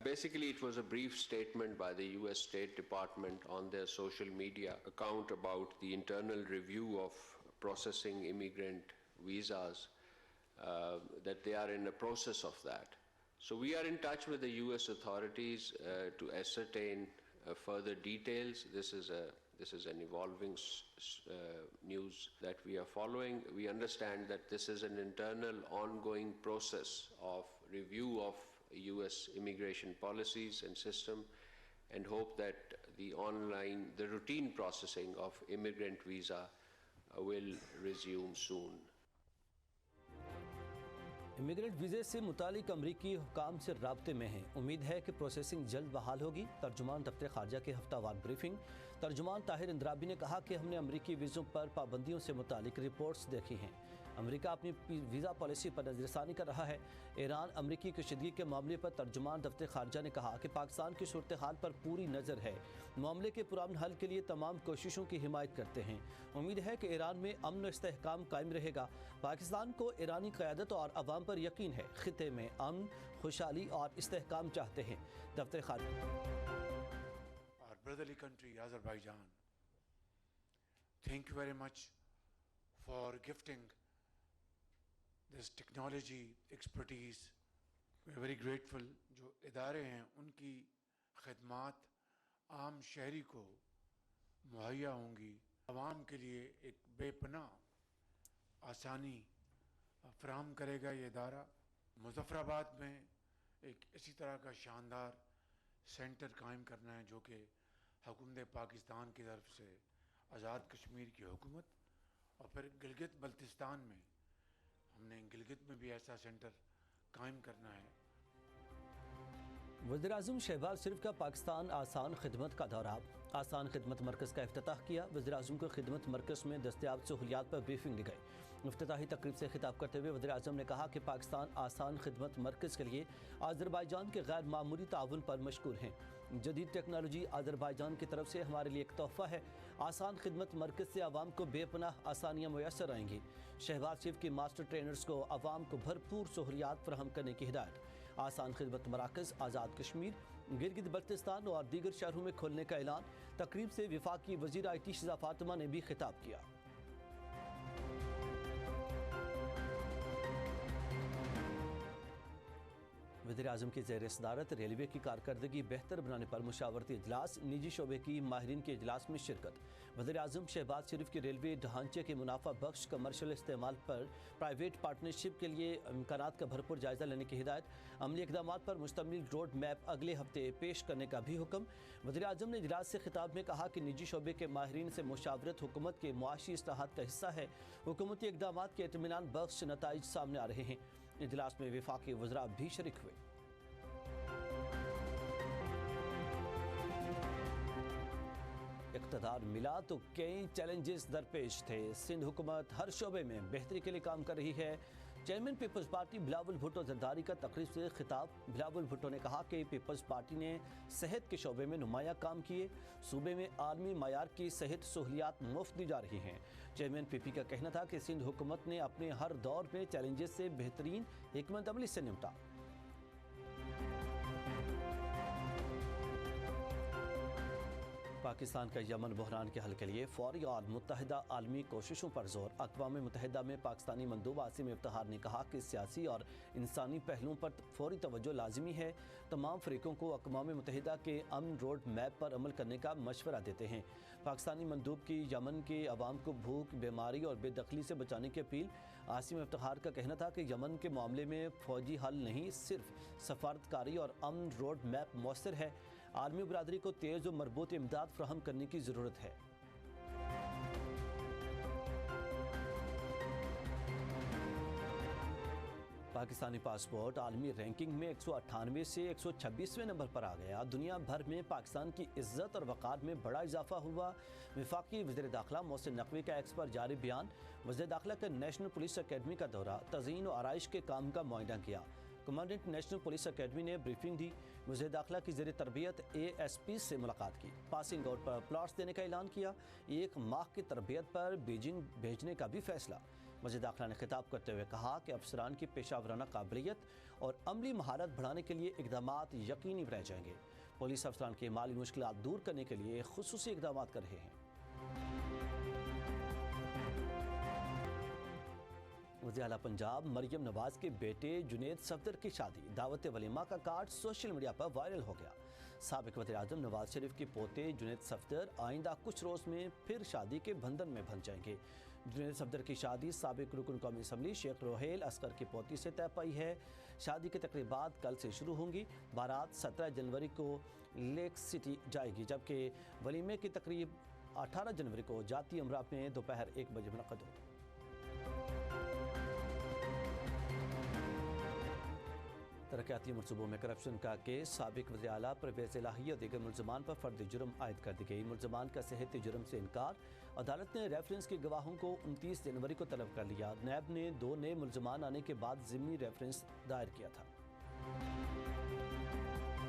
Basically, it was a brief statement by the US State Department on their social media account about the internal review of processing immigrant visas, that they are in the process of that. So we are in touch with the US authorities to ascertain further details. This is an evolving news that we are following. We understand that this is an internal ongoing process of review of US immigration policies and system, and hope that the routine processing of immigrant visa will resume soon. Immigrant वीज़े से मुतालिक अमरीकी हुकाम से राब्ते में हैं। उम्मीद है कि प्रोसेसिंग जल्द बहाल होगी। तर्जुमान दफ्तर खारजा की हफ्तावार ब्रीफिंग। तर्जुमान ताहिर इंद्राबी ने कहा कि हमने अमरीकी वीज़ों पर पाबंदियों से मुतालिक रिपोर्ट्स देखी हैं। अमरीका अपनी वीज़ा पॉलिसी पर नज़रसानी कर रहा है। ईरान अमरीकी कशीदगी के मामले पर तर्जुमान दफ्तर खारजा ने कहा कि पाकिस्तान की सूरत हाल पर पूरी नज़र है। मामले के पुरअमन हल के लिए तमाम कोशिशों की हिमायत करते हैं। उम्मीद है कि ईरान में अमन व इस्तेहकाम कायम रहेगा। पाकिस्तान को ईरानी क़यादत और अवाम पर यकीन है। खिते में अमन, खुशहाली और इस्तेहकाम चाहते हैं। दफ्तर खारजा। Our brotherly country, Azerbaijan, thank you very much for gifting this technology expertise. We are very grateful. जो इदारे हैं उनकी खदमात आम शहरी को मुहैया होंगी। आवाम के लिए एक बेपनाह आसानी फराहम करेगा ये इदारा। मुज़फ़्फ़राबाद में एक इसी तरह का शानदार सेंटर कायम करना है जो कि हुकूमत पाकिस्तान की तरफ से आज़ाद कश्मीर की हुकूमत, और फिर गिलगित बल्तिस्तान में हमने गिलगित में भी ऐसा सेंटर कायम करना है। वज़ीर-ए-आज़म शहबाज शरीफ का पाकिस्तान आसान खिदमत का दौरा। आसान खिदमत मरकज़ का इफ्तिताह किया। वज़ीर-ए-आज़म को खिदमत मरकज़ में दस्तयाब सहूलियात पर ब्रीफिंग दी गई। इफ्तिताही तकरीब से खिताब करते हुए वज़ीर-ए-आज़म ने कहा कि पाकिस्तान आसान खिदमत मरकज़ के लिए अज़रबैजान के गैर मामूली ताउन पर मशकूर हैं। जदीद टेक्नोलॉजी अज़रबैजान की तरफ से हमारे लिए एक तोहफ़ा है। आसान खिदमत मरकज़ से आवाम को बेपनाह आसानियाँ मुयस्सर आएंगी। शहबाज शरीफ के मास्टर ट्रेनर्स को आवाम को भरपूर सहूलियात फराहम करने की हिदायत। आसान खिदमत मराकज़ आज़ाद कश्मीर, गिलगित बल्तिस्तान और दीगर शहरों में खोलने का ऐलान। तकरीब से वफाकी वज़ीर IT शिज़ा फातिमा ने भी खिताब किया। वज़ीर-ए-आज़म की ज़ेर सदारत रेलवे की कारकर्दगी बेहतर बनाने पर मुशावरती इजलास। निजी शोबे की माहिरीन के इजलास में शिरकत। वज़ीर-ए-आज़म शहबाज शरीफ की रेलवे ढांचे के मुनाफा बख्श कमर्शियल इस्तेमाल पर प्राइवेट पार्टनरशिप के लिए इम्कानात का भरपूर जायज़ा लेने की हिदायत। अमली इक़दाम पर मुश्तमिल रोड मैप अगले हफ्ते पेश करने का भी हुक्म। वज़ीर-ए-आज़म ने इजलास से खिताब में कहा कि निजी शोबे के माहिरीन से मुशावरत हुकूमत के मुआशी इस्लाहात का हिस्सा है। हुकूमती इक़दाम के इत्मीनान बख्श नताइज सामने आ रहे हैं। इजलास में वफाकी वज़रा भी शरीक हुए। इक़्तिदार मिला तो कई चैलेंजेस दरपेश थे। सिंध हुकूमत हर शोबे में बेहतरी के लिए काम कर रही है। चेयरमैन पीपल्स पार्टी बिलावल भुट्टो जरदारी का तकरीब से खिताब। बिलावल भुट्टो ने कहा कि पीपल्स पार्टी ने सेहत के शोबे में नुमाया काम किए। सूबे में आलमी मयार की सेहत सहूलियात मुफ्त दी जा रही हैं। चेयरमैन PP का कहना था कि सिंध हुकूमत ने अपने हर दौर में चैलेंजेस से बेहतरीन हिकमत अमली से निपटा। पाकिस्तान का यमन बहरान के हल के लिए फौरी और मुत्तहिदा आलमी कोशिशों पर जोर। अक़वाम मुत्तहिदा में पाकिस्तानी मंदूब आसिम इफ्तिखार ने कहा कि सियासी और इंसानी पहलुओं पर फौरी तवज्जो लाजिमी है। तमाम फरीकों को अक़वाम मुत्तहिदा के अमन रोड मैप पर अमल करने का मशवरा देते हैं। पाकिस्तानी मंदूब की यमन के अवाम को भूख, बीमारी और बेदखली से बचाने की अपील। आसिम इफ्तिखार का कहना था कि यमन के मामले में फ़ौजी हल नहीं, सिर्फ सफारतकारी और अमन रोड मैप मौसर है। आलमी बरादरी को तेज़ और मरबूत इमदाद फराहम करने की ज़रूरत है। पाकिस्तानी पासपोर्ट आलमी रैंकिंग में 198 से 126वें नंबर पर आ गया। दुनिया भर में पाकिस्तान की इज्जत और वक़ार में बड़ा इजाफा हुआ। वफाकी वज़ीर दाखिला मोहसिन नकवी का एक्स पर जारी बयान। वज़ीर दाखिला का नेशनल पुलिस अकेडमी का दौरा, तज़ीन और आराइश के काम का मुआयना किया। कमांडेंट नेशनल पुलिस अकेडमी ने ब्रीफिंग दी। वज़ीर दाखिला की ज़ेर तरबियत ASP से मुलाकात की। पासिंग आउट पर प्लॉट्स देने का ऐलान किया। 1 माह की तरबियत पर बीजिंग भेजने का भी फैसला। वज़ीर दाखिला ने खिताब करते हुए कहा कि अफसरान की पेशा वराना काबिलियत और अमली महारत बढ़ाने के लिए इकदाम यकीनी बनाए जाएंगे। पुलिस अफसरान की माली मुश्किलात दूर करने के लिए खुसूसी इकदाम कर रहे हैं। वज़ीर आला पंजाब मरियम नवाज के बेटे जुनेद सफदर की शादी दावत वलीमा का कार्ड सोशल मीडिया पर वायरल हो गया। साबिक वज़ीर आज़म नवाज शरीफ के पोते जुनेद सफदर आइंदा कुछ रोज़ में फिर शादी के बंधन में बंध जाएंगे। जुनेद सफदर की शादी साबिक रुकन कौमी असम्बली शेख रोहेल असगर की पोती से तय पाई है। शादी की तकरीबात कल से शुरू होंगी। बारात 17 जनवरी को लेक सिटी जाएगी, जबकि वलीमे की तकरीब 18 जनवरी को जाती अमरा में दोपहर 1 बजे मुनक़द होगी। तरक्याती मनसूबों में करप्शन का केस साबिक वज़ीर आला परवेज़ इलाही और दीगर मुल्ज़मान पर फर्द जुर्म आयद कर दी गई। मुल्ज़मान का सेहती जुर्म से इनकार। अदालत ने रेफरेंस के गवाहों को 29 जनवरी को तलब कर लिया। नैब ने 2 नए मुल्ज़मान आने के बाद ज़िमनी रेफरेंस दायर किया था।